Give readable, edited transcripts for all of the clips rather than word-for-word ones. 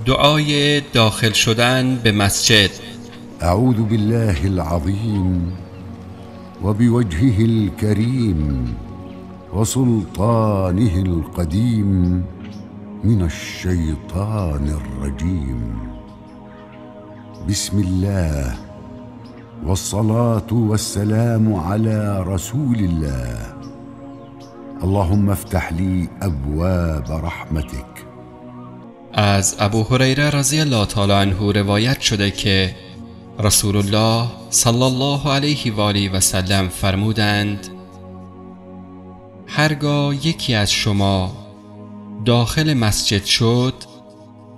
دعای داخل شدن به مسجد. أعوذ بالله العظيم وبوجهه الكريم وسلطانه القديم من الشيطان الرجيم. بسم الله والصلاة والسلام على رسول الله. اللهم افتح لي أبواب رحمتك. از ابو هریره رضی الله تعالی عنه روایت شده که رسول الله صلی الله علیه و آله و سلم فرمودند: هرگاه یکی از شما داخل مسجد شد،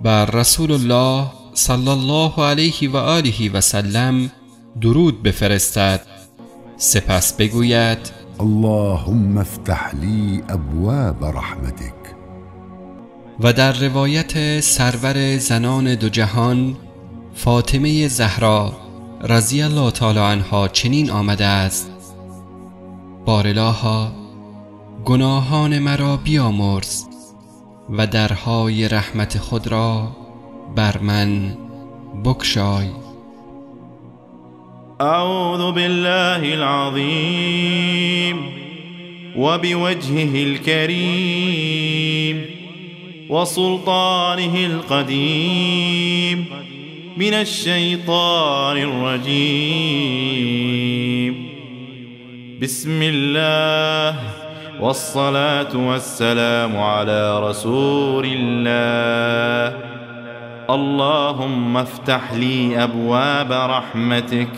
بر رسول الله صلی الله علیه و آله و سلم درود بفرستد، سپس بگوید: اللهم افتح لي أبواب رحمتك. و در روایت سرور زنان دو جهان فاطمه زهرا رضی الله تعالی عنها چنین آمده است: بارالها گناهان مرا بیامرز و درهای رحمت خود را بر من بگشای. أعوذ بالله العظيم وبوجهه الكريم وسلطانه القديم من الشيطان الرجيم. بسم الله والصلاة والسلام على رسول الله. اللهم افتح لي أبواب رحمتك